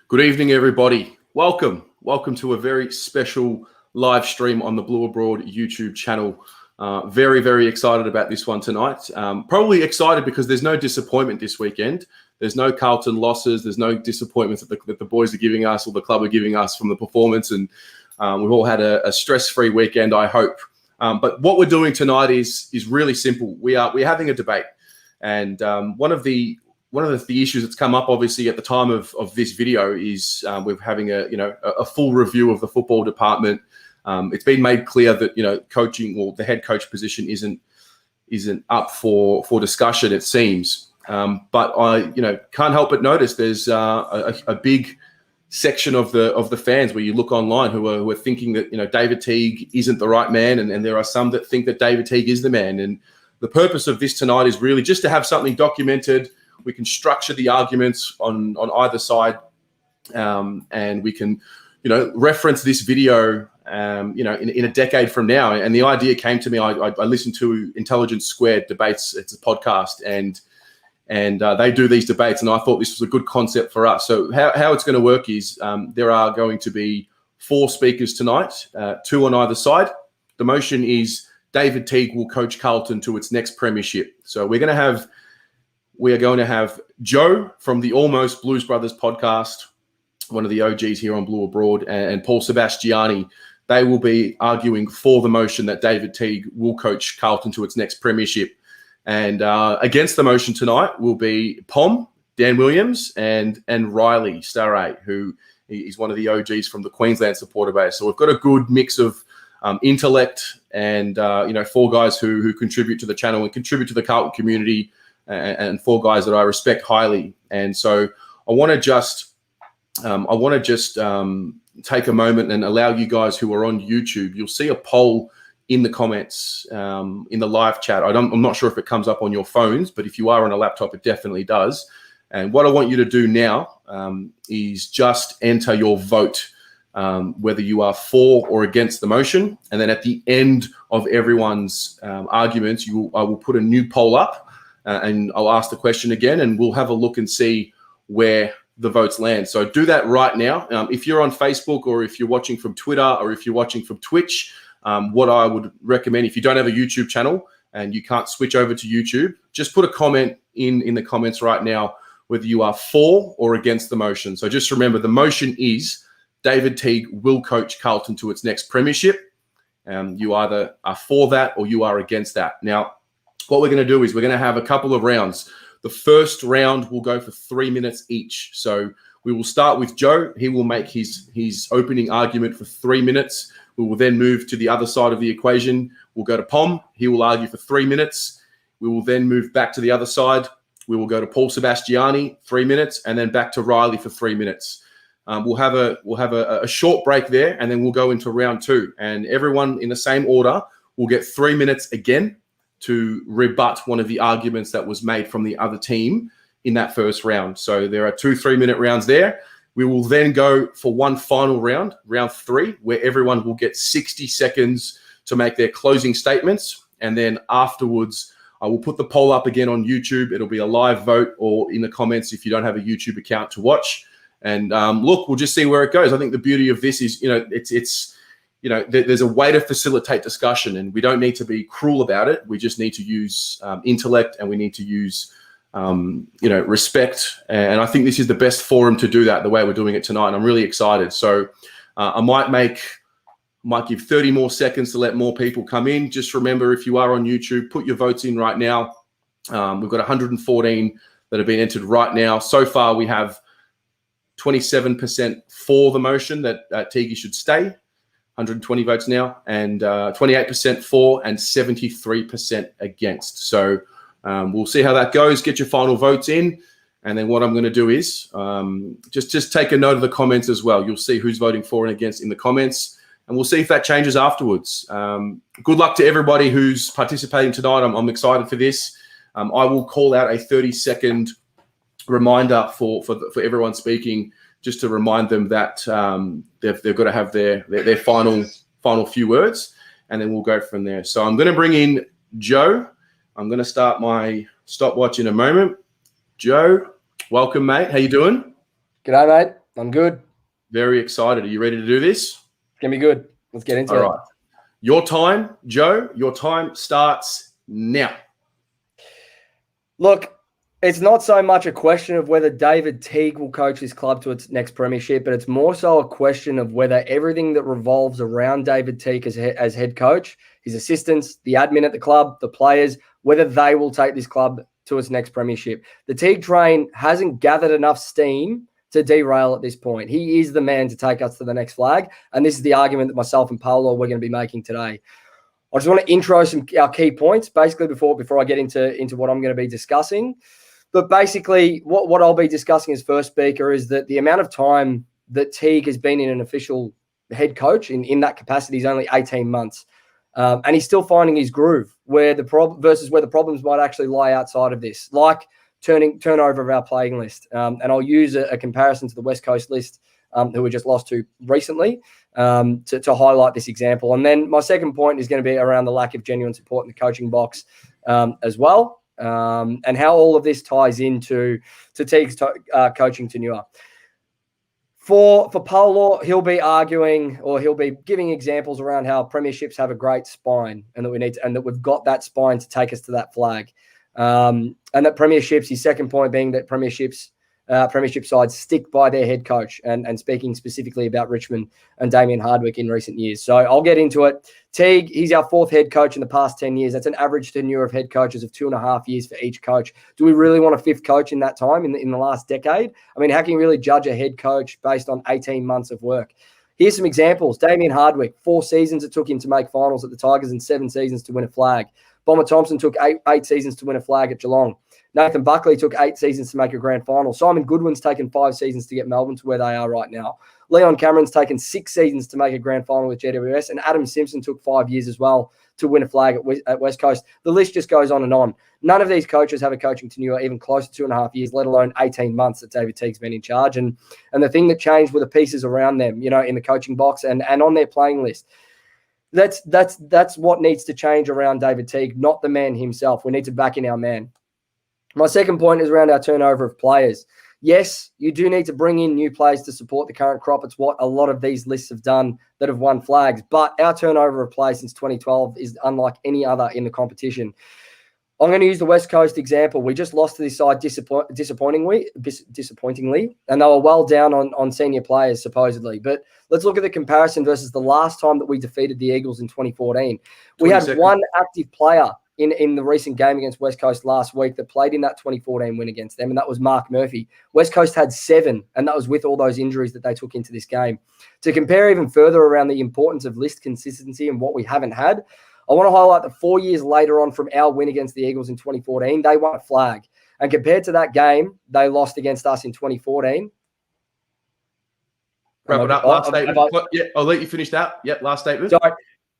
Good evening, everybody. Welcome to a very special live stream on the Blue Abroad YouTube channel. Very, very excited about this one tonight. Probably excited because there's no disappointment this weekend. There's no Carlton losses. There's no disappointments that the boys are giving us or the club are giving us from the performance. And we've all had a stress-free weekend, I hope. But what we're doing tonight is really simple. We're having a debate. And one of the issues that's come up, obviously, at the time of this video is we're having a full review of the football department. It's been made clear that coaching or the head coach position isn't up for discussion, it seems. But I can't help but notice there's a big section of the fans where you look online who are thinking that David Teague isn't the right man, and there are some that think that David Teague is the man. And the purpose of this tonight is really just to have something documented. We can structure the arguments on either side, and we can, reference this video, in a decade from now. And the idea came to me. I listened to Intelligence Squared Debates. It's a podcast, and they do these debates. And I thought this was a good concept for us. So how it's going to work is there are going to be 4 speakers tonight, 2 on either side. The motion is David Teague will coach Carlton to its next premiership. So we are going to have Joe from the Almost Blues Brothers podcast, one of the OGs here on Blue Abroad, and Paul Sebastiani. They will be arguing for the motion that David Teague will coach Carlton to its next premiership. And against the motion tonight will be Pom, Dan Williams, and Riley Starray, who is one of the OGs from the Queensland supporter base. So we've got a good mix of intellect and 4 guys who contribute to the channel and contribute to the Carlton community, and 4 guys that I respect highly. And so I want to just take a moment and allow you guys who are on YouTube. You'll see a poll in the comments in the live chat. I'm not sure if it comes up on your phones, but if you are on a laptop, it definitely does. And what I want you to do now is just enter your vote, whether you are for or against the motion. And then at the end of everyone's arguments, I will put a new poll up. And I'll ask the question again, and we'll have a look and see where the votes land. So do that right now. If you're on Facebook, or if you're watching from Twitter, or if you're watching from Twitch, what I would recommend, if you don't have a YouTube channel and you can't switch over to YouTube, just put a comment in the comments right now, whether you are for or against the motion. So just remember, the motion is David Teague will coach Carlton to its next premiership. You either are for that or you are against that. Now, what we're going to do is we're going to have a couple of rounds. The first round will go for 3 minutes each. So we will start with Joe. He will make his opening argument for 3 minutes. We will then move to the other side of the equation. We'll go to Pom. He will argue for 3 minutes. We will then move back to the other side. We will go to Paul Sebastiani, 3 minutes, and then back to Riley for 3 minutes. We'll have a short break there, and then we'll go into round 2. And everyone in the same order will get 3 minutes again to rebut one of the arguments that was made from the other team in that first round. So there are 2 3-minute rounds there. We will then go for one final round, round 3, where everyone will get 60 seconds to make their closing statements. And then afterwards, I will put the poll up again on YouTube. It'll be a live vote, or in the comments if you don't have a YouTube account to watch. And look, we'll just see where it goes. I think the beauty of this is, there's a way to facilitate discussion, and we don't need to be cruel about it. We just need to use intellect, and we need to use, respect. And I think this is the best forum to do that, the way we're doing it tonight. And I'm really excited. So I might give 30 more seconds to let more people come in. Just remember, if you are on YouTube, put your votes in right now. We've got 114 that have been entered right now. So far, we have 27% for the motion that Teague should stay. 120 votes now, and 28% for and 73% against. So we'll see how that goes. Get your final votes in. And then what I'm going to do is just take a note of the comments as well. You'll see who's voting for and against in the comments, and we'll see if that changes afterwards. Good luck to everybody who's participating tonight. I'm excited for this. I will call out a 30-second reminder for everyone speaking, just to remind them that they've got to have their final few words, and then we'll go from there. So I'm going to bring in Joe. I'm going to start my stopwatch in a moment. Joe, welcome, mate. How you doing? G'day, mate. I'm good. Very excited. Are you ready to do this? It's going to be good. Let's get into it. All right. Your time, Joe, your time starts now. Look, it's not so much a question of whether David Teague will coach this club to its next premiership, but it's more so a question of whether everything that revolves around David Teague as head coach, his assistants, the admin at the club, the players, whether they will take this club to its next premiership. The Teague train hasn't gathered enough steam to derail at this point. He is the man to take us to the next flag, and this is the argument that myself and Paolo we're going to be making today. I just want to intro our key points, basically, before I get into what I'm going to be discussing. But basically, what I'll be discussing as first speaker is that the amount of time that Teague has been in an official head coach in that capacity is only 18 months. And he's still finding his groove where the problems might actually lie outside of this, like turnover of our playing list. And I'll use a comparison to the West Coast list, who we just lost to recently, to highlight this example. And then my second point is going to be around the lack of genuine support in the coaching box as well, and how all of this ties into Teague's coaching tenure. For Paolo, he'll be arguing, or he'll be giving examples around how premierships have a great spine, and that we've got that spine to take us to that flag. And that premierships, his second point being that premiership sides stick by their head coach, and speaking specifically about Richmond and Damien Hardwick in recent years. So I'll get into it. Teague, he's our fourth head coach in the past 10 years. That's an average tenure of head coaches of 2.5 years for each coach. Do we really want a fifth coach in that time, in the last decade? I mean, how can you really judge a head coach based on 18 months of work? Here's some examples. Damien Hardwick, 4 seasons it took him to make finals at the Tigers and 7 seasons to win a flag. Bomber Thompson took eight seasons to win a flag at Geelong. Nathan Buckley took 8 seasons to make a grand final. Simon Goodwin's taken 5 seasons to get Melbourne to where they are right now. Leon Cameron's taken 6 seasons to make a grand final with GWS. And Adam Simpson took 5 years as well to win a flag at West Coast. The list just goes on and on. None of these coaches have a coaching tenure even close to 2.5 years, let alone 18 months that David Teague's been in charge. And the thing that changed were the pieces around them, in the coaching box and on their playing list. That's what needs to change around David Teague, not the man himself. We need to back in our man. My second point is around our turnover of players. Yes, you do need to bring in new players to support the current crop. It's what a lot of these lists have done that have won flags. But our turnover of players since 2012 is unlike any other in the competition. I'm going to use the West Coast example. We just lost to this side disappointingly, and they were well down on senior players, supposedly. But let's look at the comparison versus the last time that we defeated the Eagles in 2014. We had one active player in the recent game against West Coast last week that played in that 2014 win against them, and that was Mark Murphy. West Coast had 7, and that was with all those injuries that they took into this game. To compare even further around the importance of list consistency and what we haven't had, I want to highlight that 4 years later on from our win against the Eagles in 2014, they won a flag. And compared to that game, they lost against us in 2014. Wrap it up. Last statement. I'll let you finish that. Yep, last statement. Sorry.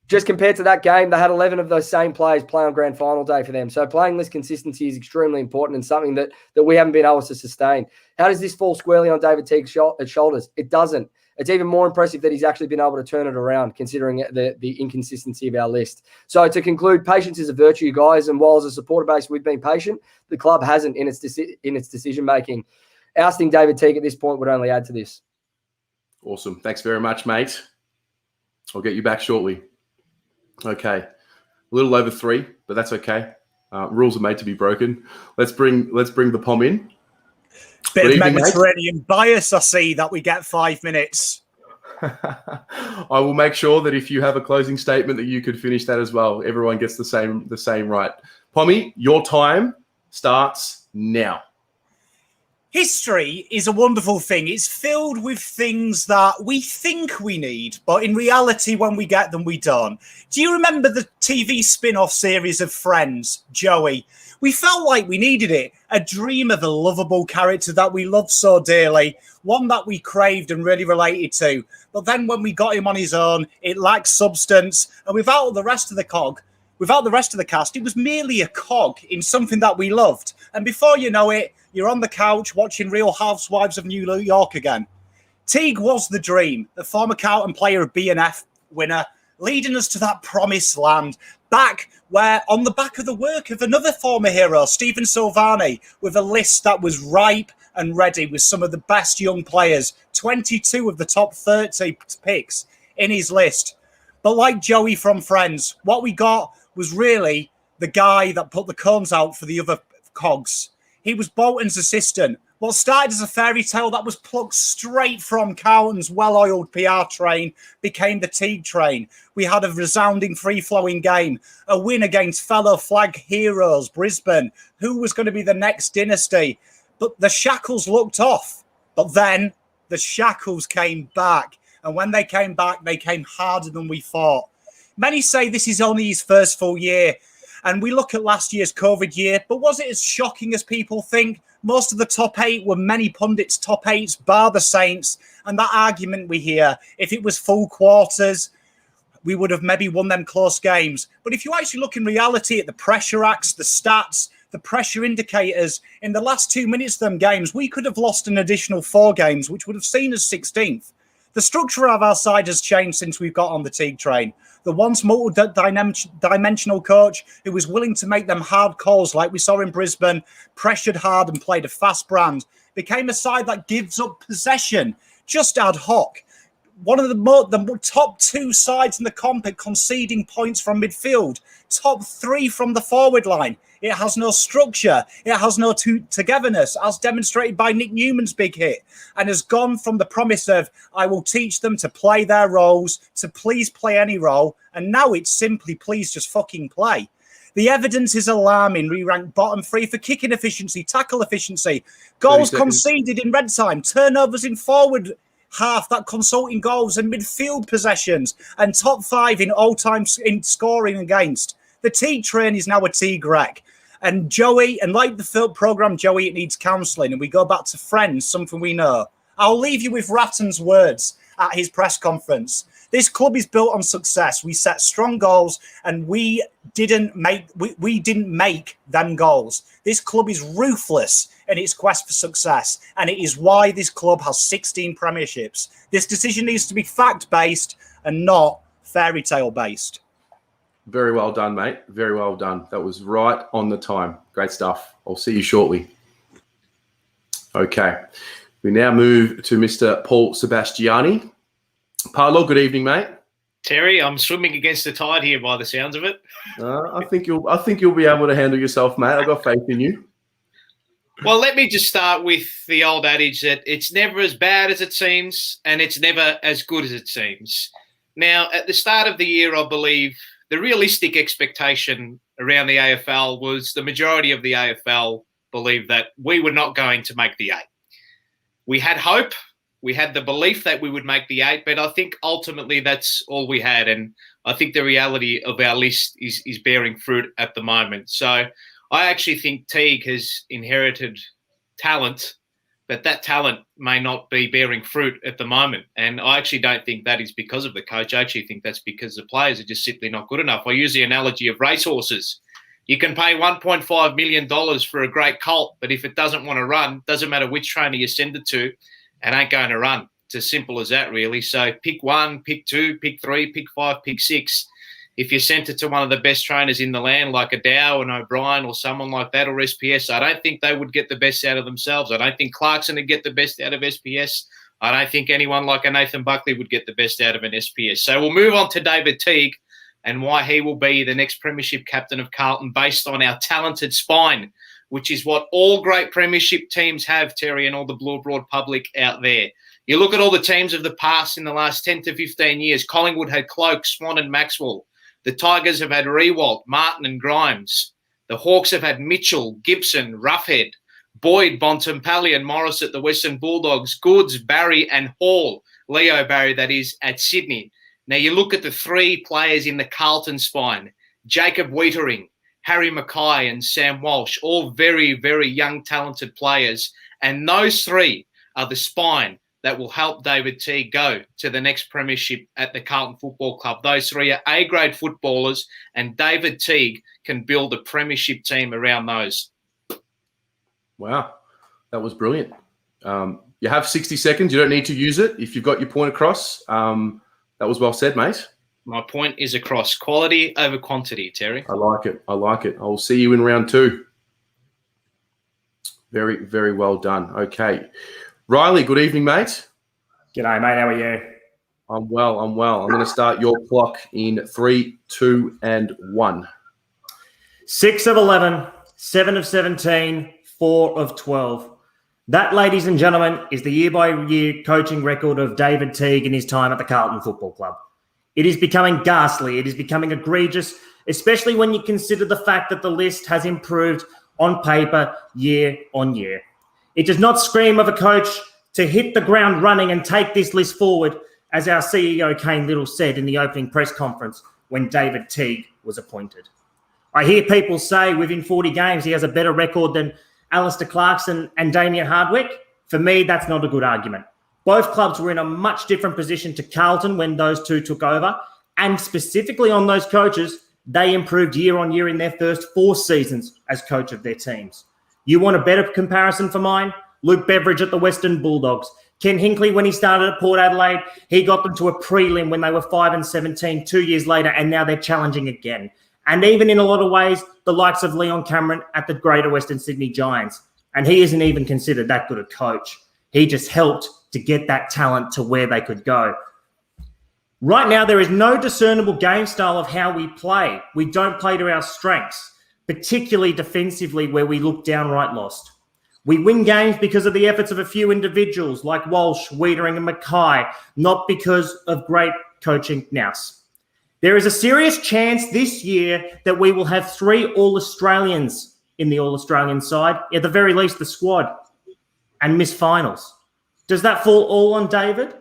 Just compared to that game, they had 11 of those same players play on grand final day for them. So playing list consistency is extremely important and something that we haven't been able to sustain. How does this fall squarely on David Teague's shoulders? It doesn't. It's even more impressive that he's actually been able to turn it around, considering the inconsistency of our list. So to conclude, patience is a virtue, guys. And while as a supporter base we've been patient, the club hasn't in its decision-making. Ousting David Teague at this point would only add to this. Awesome. Thanks very much, mate. I'll get you back shortly. Okay. A little over 3, but that's okay. Rules are made to be broken. Let's bring the POM in. Bit of Mediterranean bias, I see, that we get 5 minutes. I will make sure that if you have a closing statement that you could finish that as well. Everyone gets the same right. Pommy, your time starts now. History is a wonderful thing. It's filled with things that we think we need, but in reality, when we get them, we don't. Do you remember the TV spin-off series of Friends, Joey? We felt like we needed it. A dream of a lovable character that we loved so dearly, one that we craved and really related to. But then when we got him on his own, it lacked substance. And without the rest of the cast, it was merely a cog in something that we loved. And before you know it, you're on the couch watching Real Housewives of New York again. Teague was the dream, the former Carlton player, a BNF winner, leading us to that promised land, back where, on the back of the work of another former hero, Stephen Silvani, with a list that was ripe and ready with some of the best young players, 22 of the top 30 picks in his list. But like Joey from Friends, what we got was really the guy that put the cones out for the other cogs. He was Bolton's assistant. What started as a fairy tale that was plucked straight from Carlton's well-oiled PR train became the Teague train. We had a resounding free-flowing game, a win against fellow flag heroes, Brisbane, who was going to be the next dynasty. But the shackles looked off. But then the shackles came back. And when they came back, they came harder than we thought. Many say this is only his first full year. And we look at last year's COVID year, but was it as shocking as people think? Most of the top 8 were many pundits' top 8s, bar the Saints. And that argument we hear, if it was full quarters, we would have maybe won them close games. But if you actually look in reality at the pressure acts, the stats, the pressure indicators, in the last 2 minutes of them games, we could have lost an additional 4 games, which would have seen us 16th. The structure of our side has changed since we've got on the Teague train. The once multi-dimensional coach who was willing to make them hard calls like we saw in Brisbane, pressured hard and played a fast brand, became a side that gives up possession, just ad hoc. One of the top 2 sides in the comp at conceding points from midfield, top 3 from the forward line. It has no structure. It has no togetherness, as demonstrated by Nick Newman's big hit, and has gone from the promise of, I will teach them to play their roles, to please play any role, and now it's simply, please just fucking play. The evidence is alarming. We rank bottom 3 for kicking efficiency, tackle efficiency, goals conceded in red time, turnovers in forward half that consulting goals and midfield possessions, and top 5 in all-time in scoring against. The Teague train is now a Teague wreck. And Joey, and like the film program, Joey, it needs counselling. And we go back to Friends, something we know. I'll leave you with Ratton's words at his press conference. This club is built on success. We set strong goals, and we didn't make them goals. This club is ruthless in its quest for success, and it is why this club has 16 premierships. This decision needs to be fact-based and not fairy tale-based. Very well done, mate. Very well done. That was right on the time. Great stuff. I'll see you shortly. Okay. We now move to Mr. Paul Sebastiani. Paolo, good evening, mate. Terry, I'm swimming against the tide here by the sounds of it. I think you'll be able to handle yourself, mate. I've got faith in you. Well, let me just start with the old adage that it's never as bad as it seems and it's never as good as it seems. Now, at the start of the year, I believe the realistic expectation around the AFL was the majority of the AFL believed that we were not going to make the 8. We had hope. We had the belief that we would make the 8, but I think ultimately that's all we had. And I think the reality of our list is bearing fruit at the moment. So I actually think Teague has inherited talent, but that talent may not be bearing fruit at the moment. And I actually don't think that is because of the coach. I actually think that's because the players are just simply not good enough. I use the analogy of racehorses. You can pay $1.5 million for a great colt, but if it doesn't want to run, doesn't matter which trainer you send it to, it ain't going to run. It's as simple as that, really. So pick 1, pick 2, pick 3, pick 5, pick 6. If you sent it to one of the best trainers in the land, like a Dow and O'Brien or someone like that, or SPS, I don't think they would get the best out of themselves. I don't think Clarkson would get the best out of SPS. I don't think anyone like a Nathan Buckley would get the best out of an SPS. So we'll move on to David Teague and why he will be the next Premiership captain of Carlton based on our talented spine, which is what all great Premiership teams have, Terry, and all the blue broad public out there. You look at all the teams of the past in the last 10 to 15 years. Collingwood had Cloke, Swan and Maxwell. The Tigers have had Rewalt, Martin and Grimes. The Hawks have had Mitchell, Gibson, Roughhead, Boyd, Bontempelli and Morris at the Western Bulldogs, Goods, Barry and Hall, Leo Barry, that is, at Sydney. Now you look at the 3 players in the Carlton spine, Jacob Wiedering, Harry Mackay and Sam Walsh, all very, very young, talented players. And those 3 are the spine that will help David Teague go to the next premiership at the Carlton Football Club. Those 3 are A-grade footballers, and David Teague can build a premiership team around those. Wow, that was brilliant. You have 60 seconds. You don't need to use it if you've got your point across. That was well said, mate. My point is across. Quality over quantity, Terry. I like it. I like it. I'll see you in round 2. Very, very well done. Okay. Riley, good evening, mate. G'day, mate. How are you? I'm well. I'm going to start your clock in 3, 2, and 1. 6 of 11, 7 of 17, 4 of 12. That, ladies and gentlemen, is the year-by-year coaching record of David Teague in his time at the Carlton Football Club. It is becoming ghastly. It is becoming egregious, especially when you consider the fact that the list has improved on paper year on year. It does not scream of a coach to hit the ground running and take this list forward, as our CEO Kane Little said in the opening press conference when David Teague was appointed. I hear people say within 40 games he has a better record than Alistair Clarkson and Damien Hardwick. For me, that's not a good argument. Both clubs were in a much different position to Carlton when those two took over, and specifically on those coaches, they improved year on year in their first 4 seasons as coach of their teams. You want a better comparison for mine? Luke Beveridge at the Western Bulldogs. Ken Hinkley, when he started at Port Adelaide, he got them to a prelim when they were 5 and 17 2 years later, and now they're challenging again. And even in a lot of ways, the likes of Leon Cameron at the Greater Western Sydney Giants. And he isn't even considered that good a coach. He just helped to get that talent to where they could go. Right now, there is no discernible game style of how we play. We don't play to our strengths, particularly defensively where we look downright lost. We win games because of the efforts of a few individuals like Walsh, Wiedering and Mackay, not because of great coaching nous. There is a serious chance this year that we will have 3 All-Australians in the All-Australian side, at the very least the squad, and miss finals. Does that fall all on David?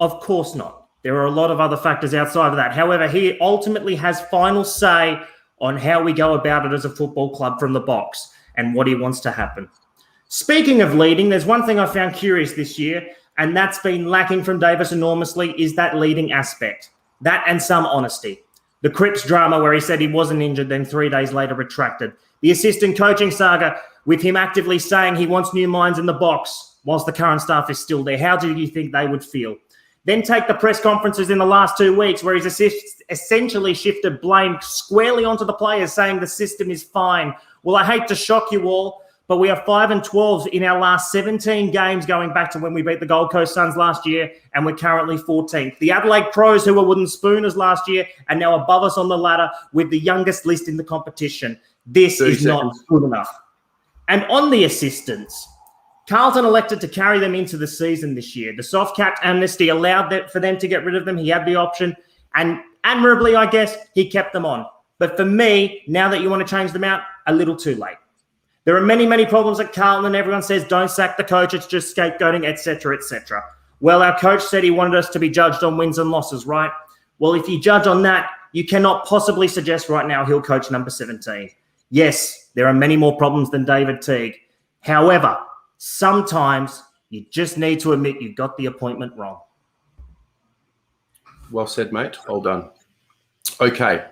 Of course not. There are a lot of other factors outside of that. However, he ultimately has final say on how we go about it as a football club from the box and what he wants to happen. Speaking of leading, there's one thing I found curious this year, and that's been lacking from Davis enormously, is that leading aspect. That and some honesty. The Cripps drama where he said he wasn't injured, then 3 days later retracted. The assistant coaching saga with him actively saying he wants new minds in the box whilst the current staff is still there. How do you think they would feel? Then take the press conferences in the last 2 weeks where he's essentially shifted blame squarely onto the players, saying the system is fine. Well, I hate to shock you all, but we are 5 and 12 in our last 17 games going back to when we beat the Gold Coast Suns last year, and we're currently 14th. The Adelaide Crows, who were wooden spooners last year, are now above us on the ladder with the youngest list in the competition. This is not good enough. And on the assistants, Carlton elected to carry them into the season this year. The soft cap amnesty allowed that for them to get rid of them. He had the option, and admirably, I guess, he kept them on. But for me, now that you want to change them out, a little too late. There are many, many problems at Carlton, and everyone says, don't sack the coach, it's just scapegoating, etc., etc. Well, our coach said he wanted us to be judged on wins and losses, right? Well, if you judge on that, you cannot possibly suggest right now he'll coach number 17. Yes, there are many more problems than David Teague. However, sometimes you just need to admit you got the appointment wrong. Well said, mate. Well done. Okay,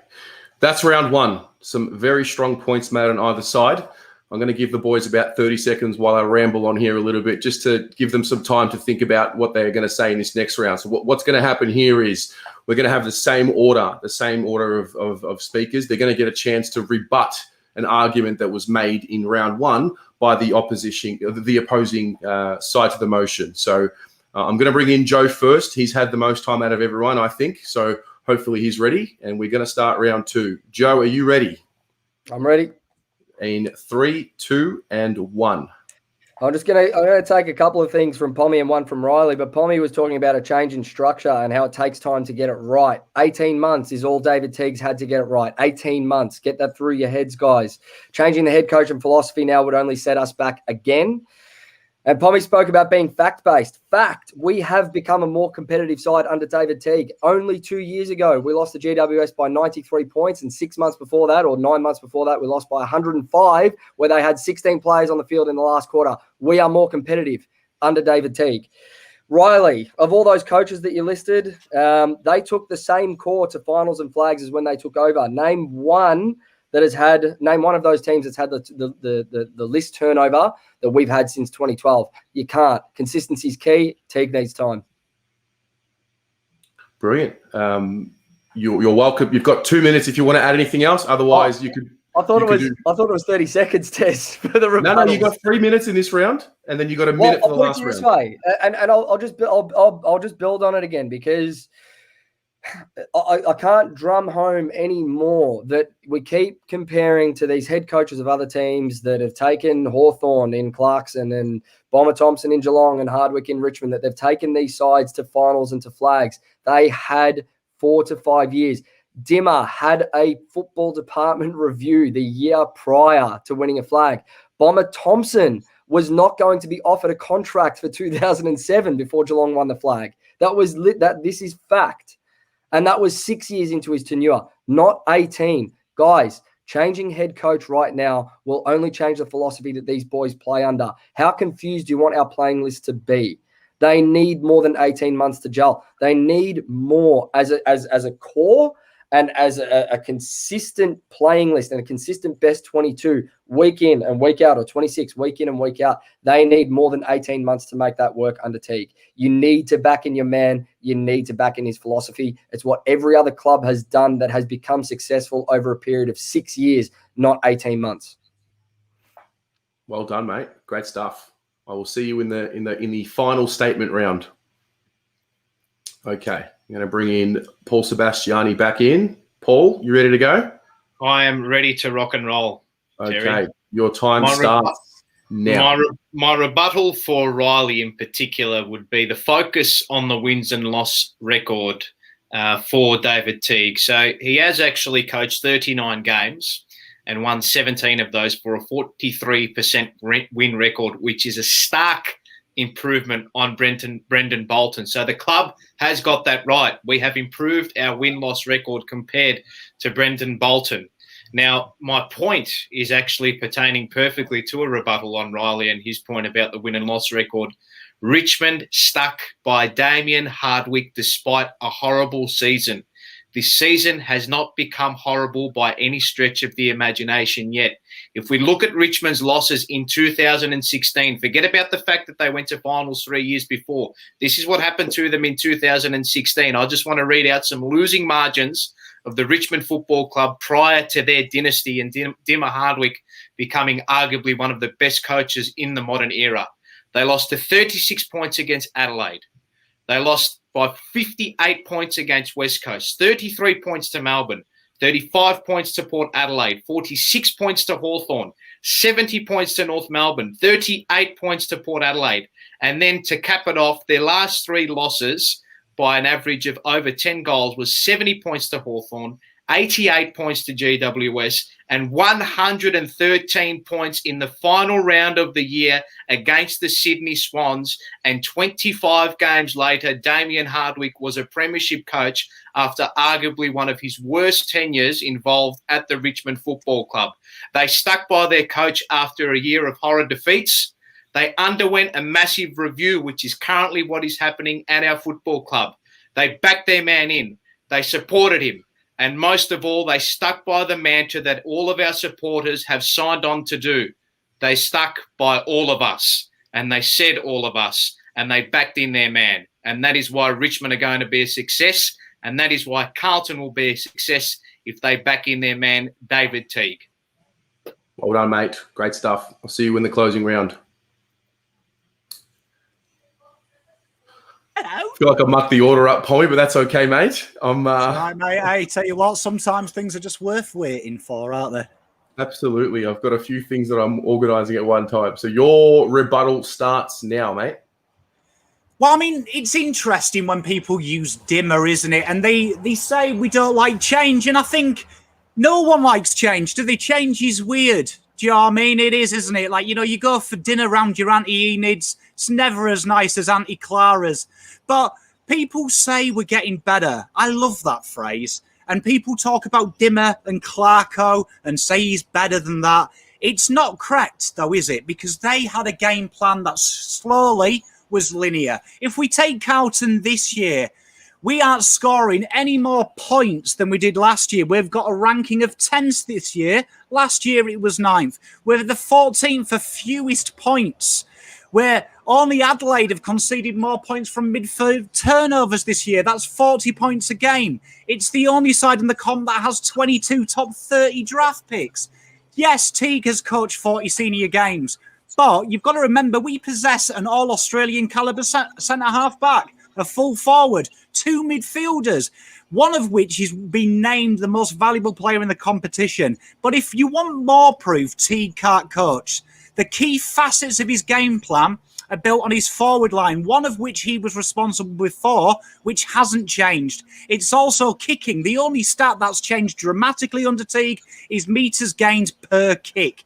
that's round 1. Some very strong points made on either side. I'm going to give the boys about 30 seconds while I ramble on here a little bit, just to give them some time to think about what they're going to say in this next round. So what's going to happen here is we're going to have the same order of speakers. They're going to get a chance to rebut an argument that was made in round 1 by the opposing side to the motion. So I'm going to bring in Joe first. He's had the most time out of everyone, I think. So hopefully he's ready, and we're going to start round 2. Joe, are you ready? I'm ready. In 3, 2, and 1. I'm going to take a couple of things from Pommy and one from Riley, but Pommy was talking about a change in structure and how it takes time to get it right. 18 months is all David Teague's had to get it right. 18 months. Get that through your heads, guys. Changing the head coach and philosophy now would only set us back again. And Pommy spoke about being fact-based. Fact, we have become a more competitive side under David Teague. Only 2 years ago, we lost the GWS by 93 points, and 6 months before that, or 9 months before that, we lost by 105, where they had 16 players on the field in the last quarter. We are more competitive under David Teague. Riley, of all those coaches that you listed, they took the same core to finals and flags as when they took over. Name one of those teams that's had the list turnover that we've had since 2012. You can't. Consistency is key. Teague needs time. Brilliant. You're welcome. You've got 2 minutes if you want to add anything else. Otherwise, you could. I thought it was 30 seconds, Tess, for the rebuttals. No, you got 3 minutes in this round, and then you got a minute for the last round. This way, and I'll just build on it again, because I can't drum home anymore that we keep comparing to these head coaches of other teams that have taken Hawthorn in Clarkson and Bomber Thompson in Geelong and Hardwick in Richmond, that they've taken these sides to finals and to flags. They had 4 to 5 years. Dimmer had a football department review the year prior to winning a flag. Bomber Thompson was not going to be offered a contract for 2007 before Geelong won the flag. This is fact. And that was 6 years into his tenure, not 18. Guys, changing head coach right now will only change the philosophy that these boys play under. How confused do you want our playing list to be? They need more than 18 months to gel. They need more as a core and as a consistent playing list and a consistent best 22 week in and week out, or 26 week in and week out. They need more than 18 months to make that work under Teague. You need to back in your man. You need to back in his philosophy. It's what every other club has done that has become successful over a period of 6 years, not 18 months. Well done, mate. Great stuff. I will see you in the final statement round. Okay, I'm going to bring in Paul Sebastiani back in. Paul, you ready to go? I am ready to rock and roll. Okay, Terry. your time starts now. My rebuttal for Riley in particular would be the focus on the wins and loss record for David Teague. So he has actually coached 39 games and won 17 of those for a 43% win record, which is a stark improvement on Brendan Bolton. So the club has got that right. We have improved our win-loss record compared to Brendan Bolton. Now, my point is actually pertaining perfectly to a rebuttal on Riley and his point about the win and loss record. Richmond stuck by Damien Hardwick despite a horrible season. This season has not become horrible by any stretch of the imagination yet. If we look at Richmond's losses in 2016, forget about the fact that they went to finals 3 years before. This is what happened to them in 2016. I just want to read out some losing margins of the Richmond Football Club prior to their dynasty and Dimmer Hardwick becoming arguably one of the best coaches in the modern era. They lost to 36 points against Adelaide. They lost by 58 points against West Coast, 33 points to Melbourne, 35 points to Port Adelaide, 46 points to Hawthorn, 70 points to North Melbourne, 38 points to Port Adelaide. And then to cap it off, their last 3 losses by an average of over 10 goals was 70 points to Hawthorn, 88 points to GWS, and 113 points in the final round of the year against the Sydney Swans. And 25 games later, Damien Hardwick was a premiership coach after arguably one of his worst tenures involved at the Richmond Football Club. They stuck by their coach after a year of horror defeats. They underwent a massive review, which is currently what is happening at our football club. They backed their man in. They supported him. And most of all, they stuck by the mantra that all of our supporters have signed on to do. They stuck by all of us, and they said all of us, and they backed in their man. And that is why Richmond are going to be a success, and that is why Carlton will be a success if they back in their man, David Teague. Well done, mate. Great stuff. I'll see you in the closing round. Hello. I feel like I mucked the order up, Polly, but that's okay, mate. Right, mate. Hey, tell you what, sometimes things are just worth waiting for, aren't they? Absolutely. I've got a few things that I'm organising at one time. So your rebuttal starts now, mate. Well, I mean, it's interesting when people use Dimmer, isn't it? And they say we don't like change. And I think no one likes change. Do they? Change is weird. Do you know what I mean? It is, isn't it? Like, you know, you go for dinner round your Auntie Enid's. It's never as nice as Auntie Clara's. But people say we're getting better. I love that phrase. And people talk about Dimmer and Clarko and say he's better than that. It's not correct, though, is it? Because they had a game plan that slowly was linear. If we take Carlton this year, we aren't scoring any more points than we did last year. We've got a ranking of 10th this year. Last year, it was 9th. We're the 14th for fewest points. Where only Adelaide have conceded more points from midfield turnovers this year. That's 40 points a game. It's the only side in the comp that has 22 top 30 draft picks. Yes, Teague has coached 40 senior games, but you've got to remember we possess an all-Australian calibre centre-half back, a full forward, 2 midfielders, one of which has been named the most valuable player in the competition. But if you want more proof Teague can't coach, the key facets of his game plan are built on his forward line, one of which he was responsible before, which hasn't changed. It's also kicking. The only stat that's changed dramatically under Teague is metres gained per kick.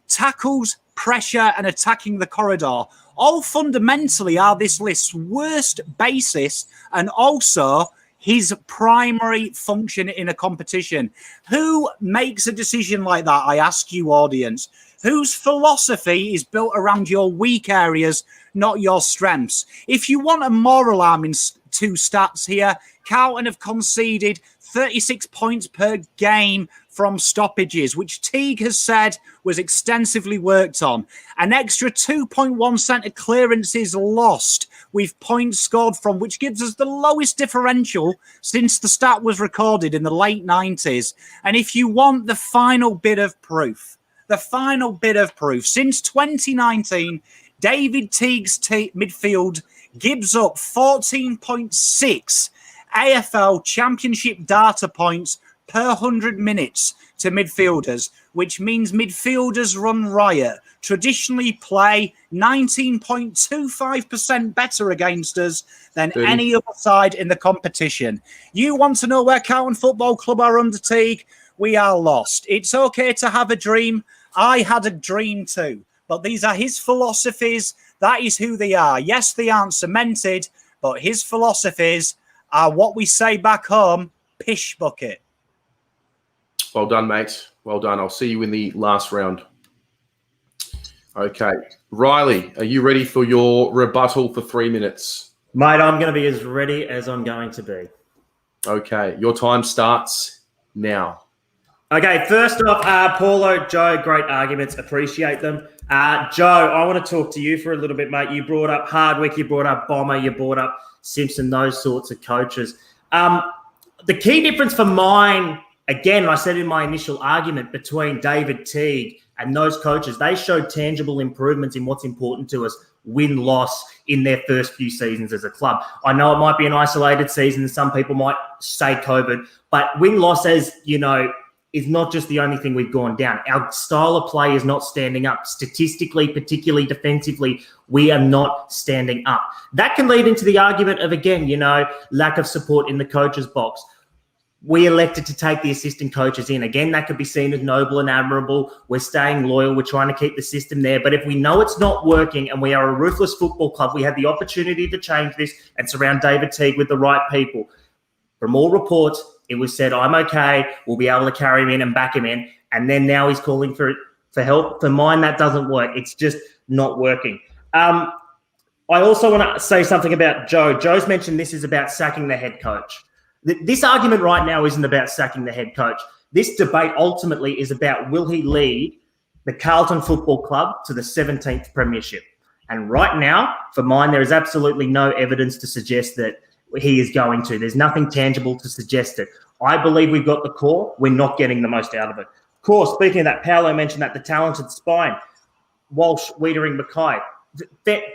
Tackles, pressure, and attacking the corridor all fundamentally are this list's worst basis and also his primary function in a competition. Who makes a decision like that, I ask you, audience? Whose philosophy is built around your weak areas, not your strengths? If you want a more alarming 2 stats here, Carlton have conceded 36 points per game from stoppages, which Teague has said was extensively worked on. An extra 2.1 centre clearances lost with points scored from, which gives us the lowest differential since the stat was recorded in the late 90s. And if you want the final bit of proof, since 2019, David Teague's midfield gives up 14.6 AFL Championship data points per 100 minutes to midfielders, which means midfielders run riot, traditionally play 19.25% better against us than any other side in the competition. You want to know where Carlton Football Club are under Teague? We are lost. It's okay to have a dream. I had a dream too, but these are his philosophies. That is who they are. Yes, they aren't cemented, but his philosophies are what we say back home, pish bucket. Well done, mate. Well done. I'll see you in the last round. Okay. Riley, are you ready for your rebuttal for 3 minutes? Mate, I'm going to be as ready as I'm going to be. Okay. Your time starts now. Okay, first off, Paulo, Joe, great arguments. Appreciate them. Joe, I want to talk to you for a little bit, mate. You brought up Hardwick, you brought up Bomber, you brought up Simpson, those sorts of coaches. The key difference for mine, again, I said in my initial argument, between David Teague and those coaches, they showed tangible improvements in what's important to us, win-loss in their first few seasons as a club. I know it might be an isolated season, and some people might say COVID, but win-loss, as you know, is not just the only thing we've gone down. Our style of play is not standing up. Statistically, particularly defensively, we are not standing up. That can lead into the argument of, again, lack of support in the coach's box. We elected to take the assistant coaches in. Again, that could be seen as noble and admirable. We're staying loyal. We're trying to keep the system there. But if we know it's not working and we are a ruthless football club, we had the opportunity to change this and surround David Teague with the right people. From all reports, it was said, I'm okay, we'll be able to carry him in and back him in. And then now he's calling for help. For mine, that doesn't work. It's just not working. I also want to say something about Joe. Joe's mentioned this is about sacking the head coach. This argument right now isn't about sacking the head coach. This debate ultimately is about, will he lead the Carlton Football Club to the 17th Premiership? And right now, for mine, there is absolutely no evidence to suggest that he is going to. There's nothing tangible to suggest it. I believe we've got the core. We're not getting the most out of it. Of course, speaking of that, Paolo mentioned that the talented spine, Walsh, Wiedering, Mackay,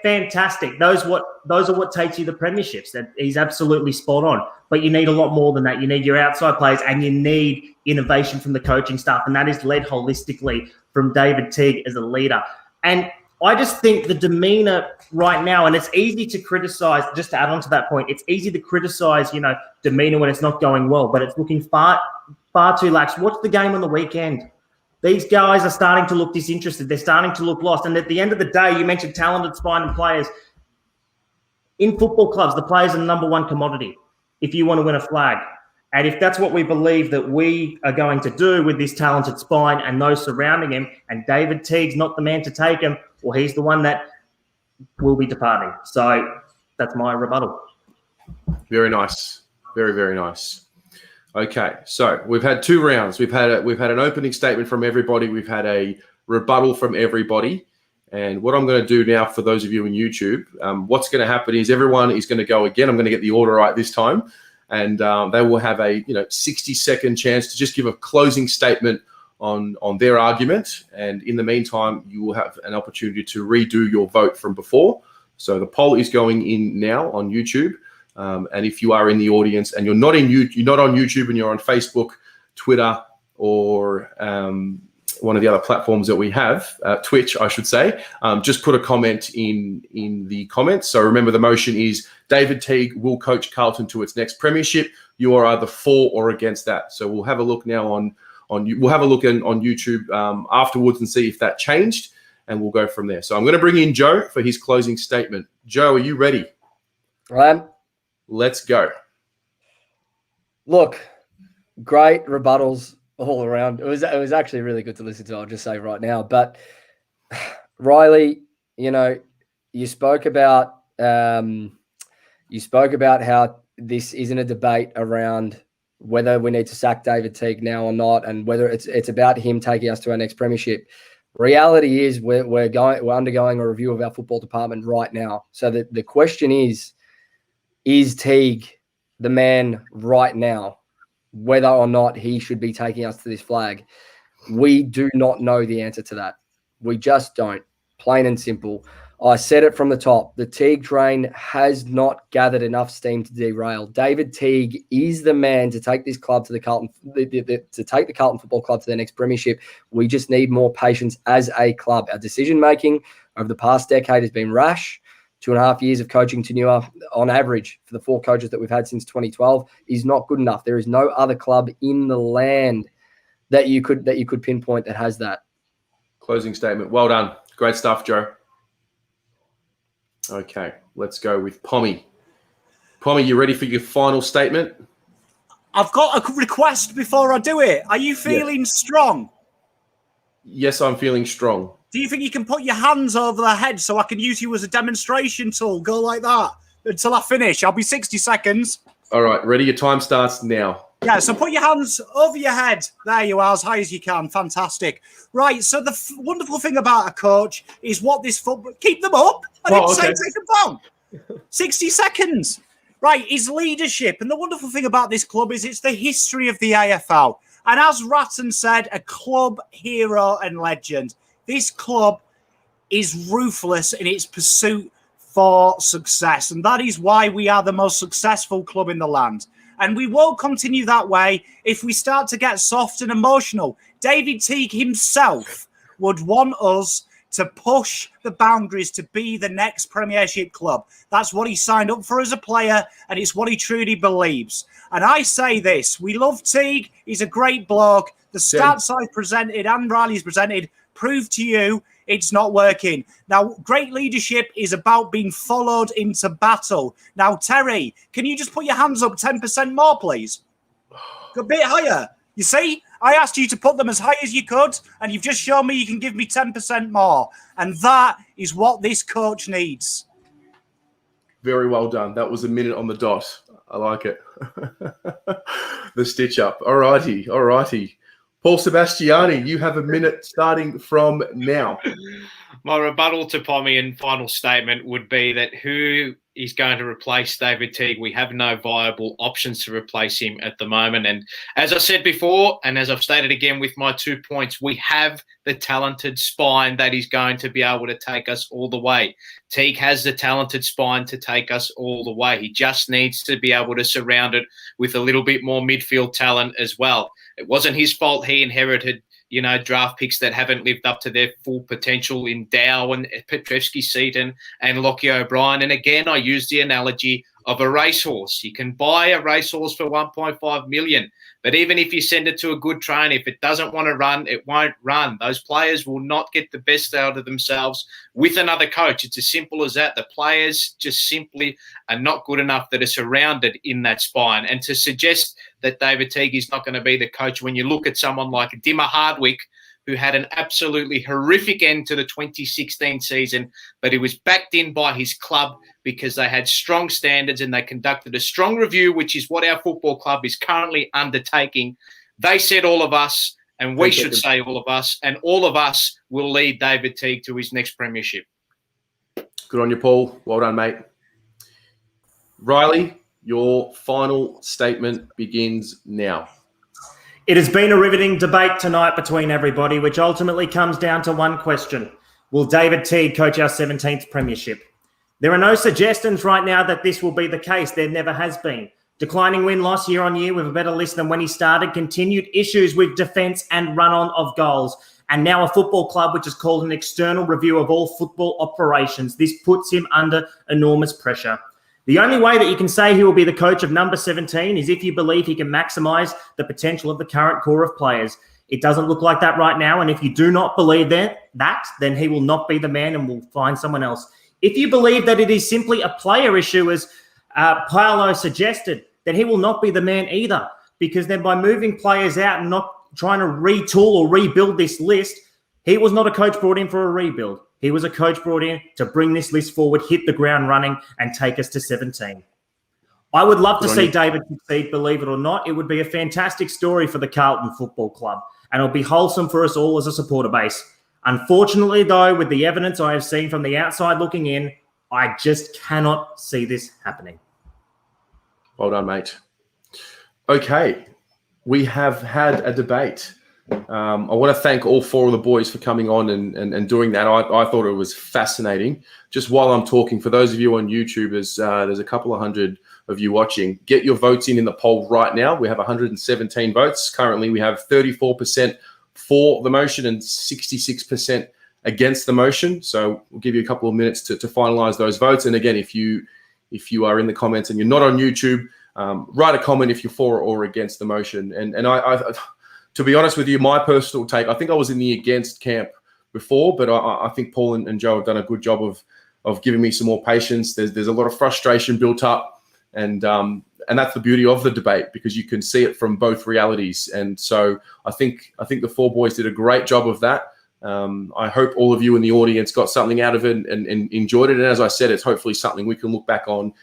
fantastic. Those are what takes you the premierships. That he's absolutely spot on. But you need a lot more than that. You need your outside players and you need innovation from the coaching staff, and that is led holistically from David Teague as a leader. And I just think the demeanor right now, and it's easy to criticize, just to add on to that point, it's easy to criticize, demeanor when it's not going well, but it's looking far too lax. Watch the game on the weekend. These guys are starting to look disinterested. They're starting to look lost. And at the end of the day, you mentioned talented spine and players. In football clubs, the players are the number one commodity if you want to win a flag. And if that's what we believe that we are going to do with this talented spine and those surrounding him, and David Teague's not the man to take him, well, he's the one that will be departing. So that's my rebuttal. Very nice. Very, very nice. Okay, so we've had 2 rounds. We've had an opening statement from everybody. We've had a rebuttal from everybody. And what I'm going to do now for those of you on YouTube, what's going to happen is everyone is going to go again. I'm going to get the order right this time. And they will have a 60-second chance to just give a closing statement on their argument. And in the meantime, you will have an opportunity to redo your vote from before. So the poll is going in now on YouTube. And if you are in the audience and you're not on YouTube and you're on Facebook, Twitter, or one of the other platforms that we have, Twitch, I should say, just put a comment in the comments. So remember, the motion is David Teague will coach Carlton to its next premiership. You are either for or against that. So we'll have a look now on YouTube afterwards and see if that changed, and we'll go from there. So I'm going to bring in Joe for his closing statement. Joe, are you ready? Right. Let's go. Look, great rebuttals all around. It was actually really good to listen to, I'll just say right now. But Riley, you spoke about how this isn't a debate around whether we need to sack David Teague now or not, and whether it's about him taking us to our next premiership. Reality is we're undergoing a review of our football department right now. So the question is Teague the man right now, whether or not he should be taking us to this flag? We do not know the answer to that. We just don't. Plain and simple. I said it from the top. The Teague train has not gathered enough steam to derail. David Teague is the man to take this club to the Carlton, to take the Carlton Football Club to their next premiership. We just need more patience as a club. Our decision making over the past decade has been rash. 2.5 years of coaching tenure on average for the 4 coaches that we've had since 2012 is not good enough. There is no other club in the land that you could pinpoint that has that. Closing statement. Well done. Great stuff, Joe. Okay, let's go with Pommy. Pommy, you ready for your final statement? I've got a request before I do it. Are you feeling strong? Yes, I'm feeling strong. Do you think you can put your hands over the head so I can use you as a demonstration tool? Go like that until I finish. I'll be 60 seconds. All right, ready? Your time starts now. Yeah, so put your hands over your head. There you are, as high as you can. Fantastic. Right, so the wonderful thing about a coach is what this football... Keep them up. I didn't say take them down. 60 seconds. Right, is leadership. And the wonderful thing about this club is it's the history of the AFL. And as Ratton said, a club hero and legend. This club is ruthless in its pursuit for success. And that is why we are the most successful club in the land. And we won't continue that way if we start to get soft and emotional. David Teague himself would want us to push the boundaries to be the next Premiership club. That's what he signed up for as a player, and it's what he truly believes. And I say this, we love Teague. He's a great bloke. The stats I've presented and Riley's presented prove to you it's not working. Now, great leadership is about being followed into battle. Now, Terry, can you just put your hands up 10% more, please? A bit higher. You see, I asked you to put them as high as you could, and you've just shown me you can give me 10% more. And that is what this coach needs. Very well done. That was a minute on the dot. I like it. The stitch up. All righty. Paul Sebastiani, you have a minute starting from now. My rebuttal to Pommy and final statement would be that who is going to replace David Teague? We have no viable options to replace him at the moment. And as I said before, and as I've stated again with my 2 points, we have the talented spine that is going to be able to take us all the way. Teague has the talented spine to take us all the way. He just needs to be able to surround it with a little bit more midfield talent as well. It wasn't his fault he inherited, draft picks that haven't lived up to their full potential in Dow and Petrevski-Seaton and Lockie O'Brien. And again, I use the analogy of a racehorse. You can buy a racehorse for $1.5 million, but even if you send it to a good trainer, if it doesn't want to run, it won't run. Those players will not get the best out of themselves with another coach. It's as simple as that. The players just simply are not good enough that are surrounded in that spine. And to suggest that David Teague is not going to be the coach when you look at someone like Dimmer Hardwick, who had an absolutely horrific end to the 2016 season, but he was backed in by his club because they had strong standards and they conducted a strong review, which is what our football club is currently undertaking. They said all of us, and we should say all of us, and all of us will lead David Teague to his next premiership. Good on you, Paul. Well done, mate. Riley, your final statement begins now. It has been a riveting debate tonight between everybody, which ultimately comes down to one question. Will David Teague coach our 17th Premiership? There are no suggestions right now that this will be the case. There never has been. Declining win-loss year on year with a better list than when he started, continued issues with defence and run-on of goals, and now a football club which has called an external review of all football operations. This puts him under enormous pressure. The only way that you can say he will be the coach of number 17 is if you believe he can maximise the potential of the current core of players. It doesn't look like that right now, and if you do not believe that, then he will not be the man and will find someone else. If you believe that it is simply a player issue, as Paolo suggested, then he will not be the man either, because then by moving players out and not trying to retool or rebuild this list, he was not a coach brought in for a rebuild. He was a coach brought in to bring this list forward, hit the ground running, and take us to 17. I would love to see David succeed, believe it or not. It would be a fantastic story for the Carlton Football Club, and it'll be wholesome for us all as a supporter base. Unfortunately, though, with the evidence I have seen from the outside looking in, I just cannot see this happening. Well done, mate. Okay, we have had a debate. I want to thank all four of the boys for coming on and doing that. I thought it was fascinating. Just while I'm talking, for those of you on YouTube, there's a couple of hundred of you watching. Get your votes in the poll right now. We have 117 votes. Currently, we have 34% for the motion and 66% against the motion. So we'll give you a couple of minutes to finalize those votes. And again, if you are in the comments and you're not on YouTube, write a comment if you're for or against the motion. And I to be honest with you, my personal take, I think I was in the against camp before, but I think Paul and Joe have done a good job of giving me some more patience. There's a lot of frustration built up, and that's the beauty of the debate, because you can see it from both realities. And so I think the four boys did a great job of that. I hope all of you in the audience got something out of it and enjoyed it. And as I said, it's hopefully something we can look back on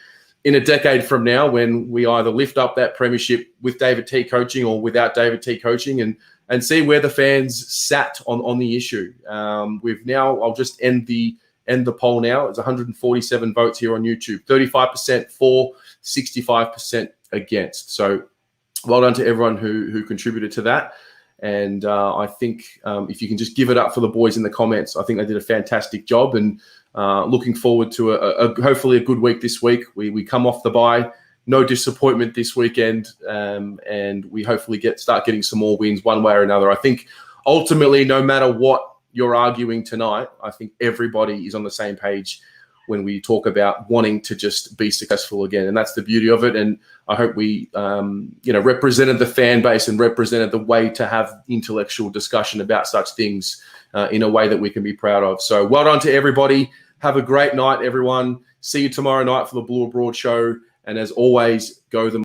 in a decade from now, when we either lift up that premiership with David Teague coaching or without David Teague coaching, and see where the fans sat on the issue. I'll just end the poll now. It's 147 votes here on YouTube, 35% for, 65% against. So well done to everyone who contributed to that. And I think if you can just give it up for the boys in the comments, I think they did a fantastic job, and looking forward to hopefully a good week this week. We come off the bye, no disappointment this weekend, and we hopefully start getting some more wins one way or another. I think ultimately, no matter what you're arguing tonight, I think everybody is on the same page when we talk about wanting to just be successful again. And that's the beauty of it. And I hope we represented the fan base and represented the way to have intellectual discussion about such things in a way that we can be proud of. So well done to everybody. Have a great night, everyone. See you tomorrow night for the Blue Abroad show. And as always, go the